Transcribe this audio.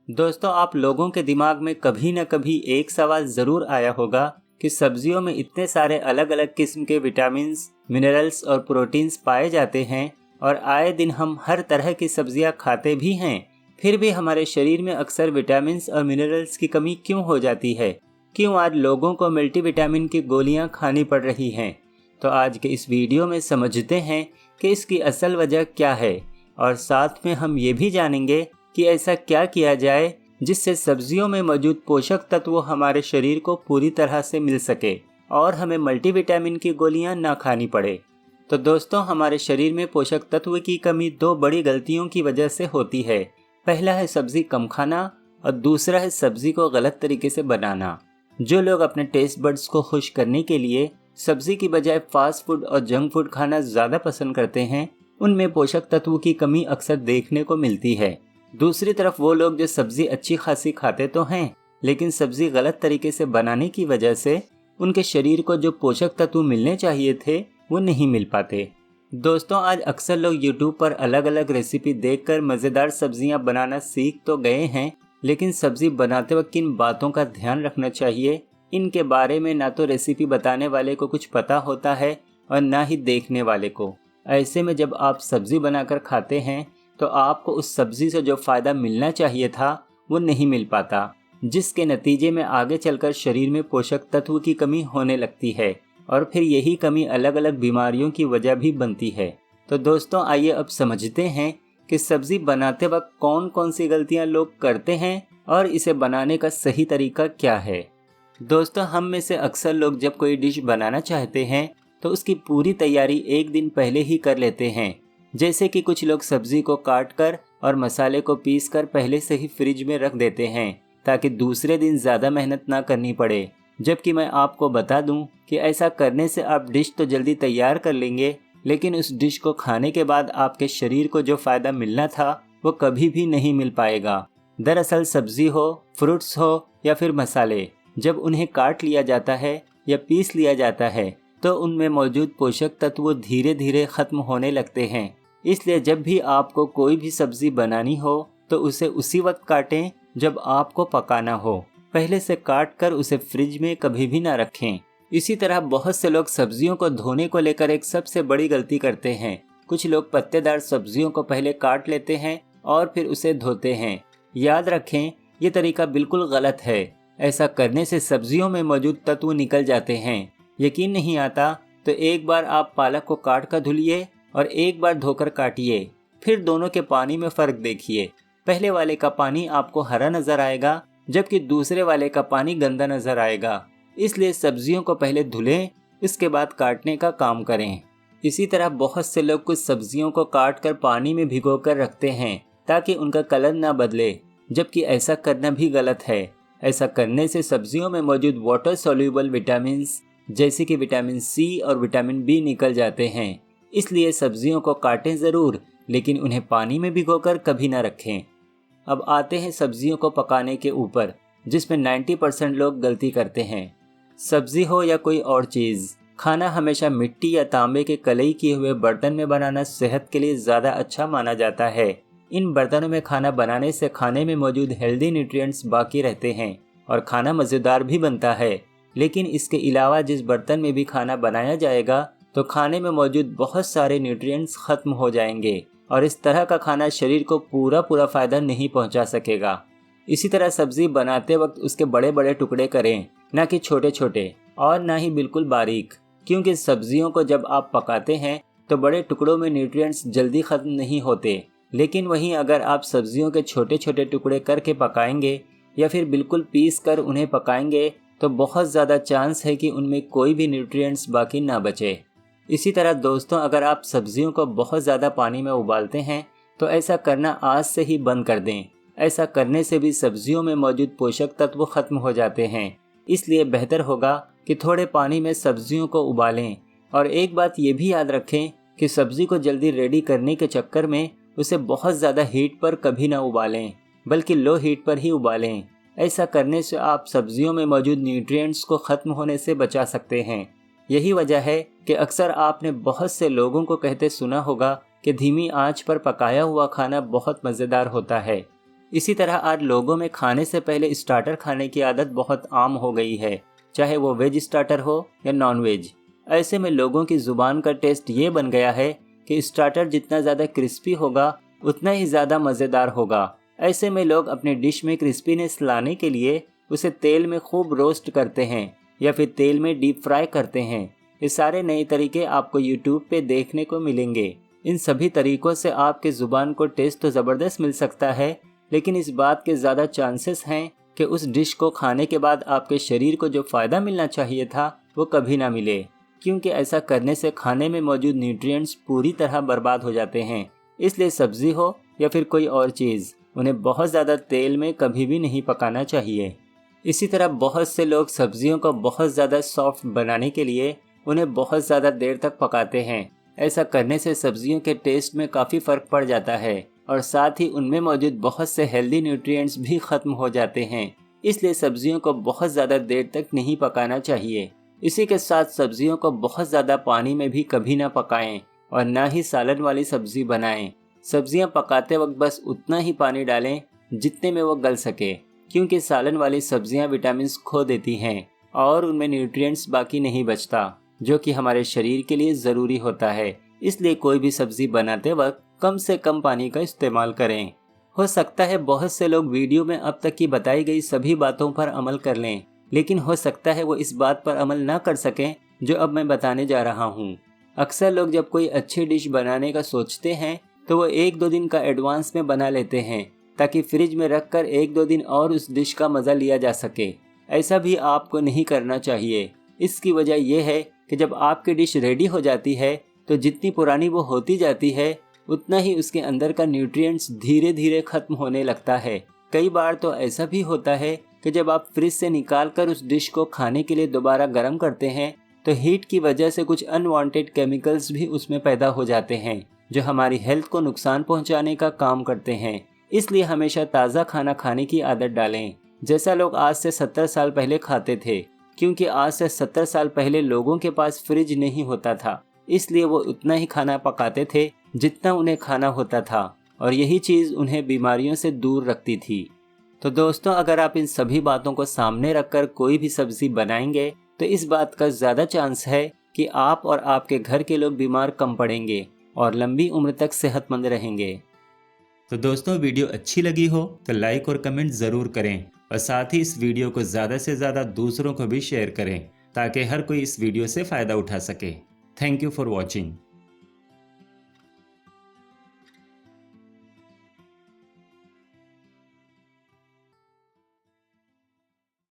दोस्तों, आप लोगों के दिमाग में कभी न कभी एक सवाल ज़रूर आया होगा कि सब्जियों में इतने सारे अलग अलग किस्म के विटामिन्स, मिनरल्स और प्रोटीन्स पाए जाते हैं और आए दिन हम हर तरह की सब्जियां खाते भी हैं, फिर भी हमारे शरीर में अक्सर विटामिन्स और मिनरल्स की कमी क्यों हो जाती है? क्यों आज लोगों को मल्टीविटामिन की गोलियां खानी पड़ रही हैं? तो आज के इस वीडियो में समझते हैं कि इसकी असल वजह क्या है और साथ में हम ये भी जानेंगे कि ऐसा क्या किया जाए जिससे सब्जियों में मौजूद पोषक तत्व हमारे शरीर को पूरी तरह से मिल सके और हमें मल्टीविटामिन की गोलियां ना खानी पड़े। तो दोस्तों, हमारे शरीर में पोषक तत्व की कमी दो बड़ी गलतियों की वजह से होती है। पहला है सब्जी कम खाना और दूसरा है सब्जी को गलत तरीके से बनाना। जो लोग अपने टेस्ट बड्स को खुश करने के लिए सब्जी की बजाय फास्ट फूड और जंक फूड खाना ज़्यादा पसंद करते हैं, उनमें पोषक तत्व की कमी अक्सर देखने को मिलती है। दूसरी तरफ वो लोग जो सब्जी अच्छी खासी खाते तो हैं, लेकिन सब्जी गलत तरीके से बनाने की वजह से उनके शरीर को जो पोषक तत्व मिलने चाहिए थे वो नहीं मिल पाते। दोस्तों, आज अक्सर लोग YouTube पर अलग अलग रेसिपी देखकर मज़ेदार सब्जियां बनाना सीख तो गए हैं, लेकिन सब्जी बनाते वक्त किन बातों का ध्यान रखना चाहिए, इनके बारे में ना तो रेसिपी बताने वाले को कुछ पता होता है और ना ही देखने वाले को। ऐसे में जब आप सब्जी बनाकर खाते हैं तो आपको उस सब्जी से जो फ़ायदा मिलना चाहिए था वो नहीं मिल पाता, जिसके नतीजे में आगे चलकर शरीर में पोषक तत्व की कमी होने लगती है और फिर यही कमी अलग अलग बीमारियों की वजह भी बनती है। तो दोस्तों, आइए अब समझते हैं कि सब्जी बनाते वक्त कौन कौन सी गलतियां लोग करते हैं और इसे बनाने का सही तरीका क्या है। दोस्तों, हम में से अक्सर लोग जब कोई डिश बनाना चाहते हैं तो उसकी पूरी तैयारी एक दिन पहले ही कर लेते हैं। जैसे कि कुछ लोग सब्जी को काट कर और मसाले को पीस कर पहले से ही फ्रिज में रख देते हैं ताकि दूसरे दिन ज़्यादा मेहनत ना करनी पड़े। जबकि मैं आपको बता दूं कि ऐसा करने से आप डिश तो जल्दी तैयार कर लेंगे, लेकिन उस डिश को खाने के बाद आपके शरीर को जो फ़ायदा मिलना था वो कभी भी नहीं मिल पाएगा। दरअसल सब्जी हो, फ्रूट्स हो या फिर मसाले, जब उन्हें काट लिया जाता है या पीस लिया जाता है तो उनमें मौजूद पोषक तत्व धीरे धीरे ख़त्म होने लगते हैं। इसलिए जब भी आपको कोई भी सब्जी बनानी हो तो उसे उसी वक्त काटें जब आपको पकाना हो। पहले से काट कर उसे फ्रिज में कभी भी ना रखें। इसी तरह बहुत से लोग सब्जियों को धोने को लेकर एक सबसे बड़ी गलती करते हैं। कुछ लोग पत्तेदार सब्जियों को पहले काट लेते हैं और फिर उसे धोते हैं। याद रखें, ये तरीका बिल्कुल गलत है। ऐसा करने से सब्जियों में मौजूद तत्व निकल जाते हैं। यकीन नहीं आता तो एक बार आप पालक को काट कर धुलिए और एक बार धोकर काटिए, फिर दोनों के पानी में फ़र्क देखिए। पहले वाले का पानी आपको हरा नज़र आएगा जबकि दूसरे वाले का पानी गंदा नज़र आएगा। इसलिए सब्जियों को पहले धुलें, इसके बाद काटने का काम करें। इसी तरह बहुत से लोग कुछ सब्जियों को काट कर पानी में भिगोकर रखते हैं ताकि उनका कलर ना बदले, जबकि ऐसा करना भी गलत है। ऐसा करने से सब्जियों में मौजूद वाटर सॉल्यूबल विटामिन्स जैसे कि विटामिन सी और विटामिन बी निकल जाते हैं। इसलिए सब्जियों को काटें ज़रूर, लेकिन उन्हें पानी में भिगोकर कभी ना रखें। अब आते हैं सब्जियों को पकाने के ऊपर, जिसमें 90% लोग गलती करते हैं। सब्जी हो या कोई और चीज़, खाना हमेशा मिट्टी या तांबे के कलई किए हुए बर्तन में बनाना सेहत के लिए ज़्यादा अच्छा माना जाता है। इन बर्तनों में खाना बनाने से खाने में मौजूद हेल्दी न्यूट्रिएंट्स बाकी रहते हैं और खाना मज़ेदार भी बनता है। लेकिन इसके अलावा जिस बर्तन में भी खाना बनाया जाएगा तो खाने में मौजूद बहुत सारे न्यूट्रिएंट्स ख़त्म हो जाएंगे और इस तरह का खाना शरीर को पूरा फ़ायदा नहीं पहुंचा सकेगा। इसी तरह सब्ज़ी बनाते वक्त उसके बड़े बड़े टुकड़े करें, ना कि छोटे छोटे और ना ही बिल्कुल बारीक, क्योंकि सब्जियों को जब आप पकाते हैं तो बड़े टुकड़ों में न्यूट्रिएंट्स जल्दी ख़त्म नहीं होते। लेकिन वहीं अगर आप सब्जियों के छोटे छोटे टुकड़े करके पकाएंगे या फिर बिल्कुल पीस कर उन्हें पकाएंगे तो बहुत ज़्यादा चांस है कि उनमें कोई भी न्यूट्रिएंट्स बाकी ना बचे। इसी तरह दोस्तों, अगर आप सब्जियों को बहुत ज़्यादा पानी में उबालते हैं तो ऐसा करना आज से ही बंद कर दें। ऐसा करने से भी सब्जियों में मौजूद पोषक तत्व खत्म हो जाते हैं। इसलिए बेहतर होगा कि थोड़े पानी में सब्जियों को उबालें। और एक बात ये भी याद रखें कि सब्जी को जल्दी रेडी करने के चक्कर में उसे बहुत ज़्यादा हीट पर कभी ना उबालें, बल्कि लो हीट पर ही उबालें। ऐसा करने से आप सब्जियों में मौजूद न्यूट्रिएंट्स को ख़त्म होने से बचा सकते हैं। यही वजह है कि अक्सर आपने बहुत से लोगों को कहते सुना होगा कि धीमी आंच पर पकाया हुआ खाना बहुत मज़ेदार होता है। इसी तरह आज लोगों में खाने से पहले स्टार्टर खाने की आदत बहुत आम हो गई है, चाहे वो वेज स्टार्टर हो या नॉन वेज। ऐसे में लोगों की जुबान का टेस्ट ये बन गया है कि स्टार्टर जितना ज़्यादा क्रिस्पी होगा उतना ही ज़्यादा मज़ेदार होगा। ऐसे में लोग अपने डिश में क्रिस्पीनेस लाने के लिए उसे तेल में खूब रोस्ट करते हैं या फिर तेल में डीप फ्राई करते हैं। ये सारे नए तरीके आपको यूट्यूब पे देखने को मिलेंगे। इन सभी तरीकों से आपके ज़ुबान को टेस्ट तो ज़बरदस्त मिल सकता है, लेकिन इस बात के ज़्यादा चांसेस हैं कि उस डिश को खाने के बाद आपके शरीर को जो फ़ायदा मिलना चाहिए था वो कभी ना मिले, क्योंकि ऐसा करने से खाने में मौजूद न्यूट्रिएंट्स पूरी तरह बर्बाद हो जाते हैं। इसलिए सब्जी हो या फिर कोई और चीज़, उन्हें बहुत ज़्यादा तेल में कभी भी नहीं पकाना चाहिए। इसी तरह बहुत से लोग सब्जियों को बहुत ज़्यादा सॉफ्ट बनाने के लिए उन्हें बहुत ज़्यादा देर तक पकाते हैं। ऐसा करने से सब्जियों के टेस्ट में काफ़ी फ़र्क पड़ जाता है और साथ ही उनमें मौजूद बहुत से हेल्दी न्यूट्रिएंट्स भी ख़त्म हो जाते हैं। इसलिए सब्जियों को बहुत ज़्यादा देर तक नहीं पकाना चाहिए। इसी के साथ सब्जियों को बहुत ज़्यादा पानी में भी कभी ना पकाएं और ना ही सालन वाली सब्जी बनाएं। सब्जियां पकाते वक्त बस उतना ही पानी डालें जितने में वो गल सके, क्योंकि सालन वाली सब्जियां विटामिन खो देती हैं और उनमें न्यूट्रिएंट्स बाकी नहीं बचता, जो कि हमारे शरीर के लिए ज़रूरी होता है। इसलिए कोई भी सब्जी बनाते वक्त कम से कम पानी का इस्तेमाल करें। हो सकता है बहुत से लोग वीडियो में अब तक की बताई गई सभी बातों पर अमल कर लें, लेकिन हो सकता है वो इस बात पर अमल ना कर सकें जो अब मैं बताने जा रहा हूँ। अक्सर लोग जब कोई अच्छी डिश बनाने का सोचते हैं तो वो 1-2 दिन का एडवांस में बना लेते हैं ताकि फ्रिज में रखकर 1-2 दिन और उस डिश का मज़ा लिया जा सके। ऐसा भी आपको नहीं करना चाहिए। इसकी वजह यह है कि जब आपकी डिश रेडी हो जाती है तो जितनी पुरानी वो होती जाती है उतना ही उसके अंदर का न्यूट्रिएंट्स धीरे धीरे खत्म होने लगता है। कई बार तो ऐसा भी होता है कि जब आप फ्रिज से निकाल कर उस डिश को खाने के लिए दोबारा गर्म करते हैं तो हीट की वजह से कुछ अनवांटेड केमिकल्स भी उसमें पैदा हो जाते हैं जो हमारी हेल्थ को नुकसान पहुंचाने का काम करते हैं। इसलिए हमेशा ताज़ा खाना खाने की आदत डालें, जैसा लोग आज से 70 साल पहले खाते थे, क्योंकि आज से 70 साल पहले लोगों के पास फ्रिज नहीं होता था। इसलिए वो उतना ही खाना पकाते थे जितना उन्हें खाना होता था और यही चीज़ उन्हें बीमारियों से दूर रखती थी। तो दोस्तों, अगर आप इन सभी बातों को सामने रखकर कोई भी सब्जी बनाएंगे तो इस बात का ज़्यादा चांस है कि आप और आपके घर के लोग बीमार कम पड़ेंगे और लंबी उम्र तक सेहतमंद रहेंगे। तो दोस्तों, वीडियो अच्छी लगी हो तो लाइक और कमेंट ज़रूर करें और साथ ही इस वीडियो को ज़्यादा से ज़्यादा दूसरों को भी शेयर करें ताकि हर कोई इस वीडियो से फ़ायदा उठा सके। Thank you for watching.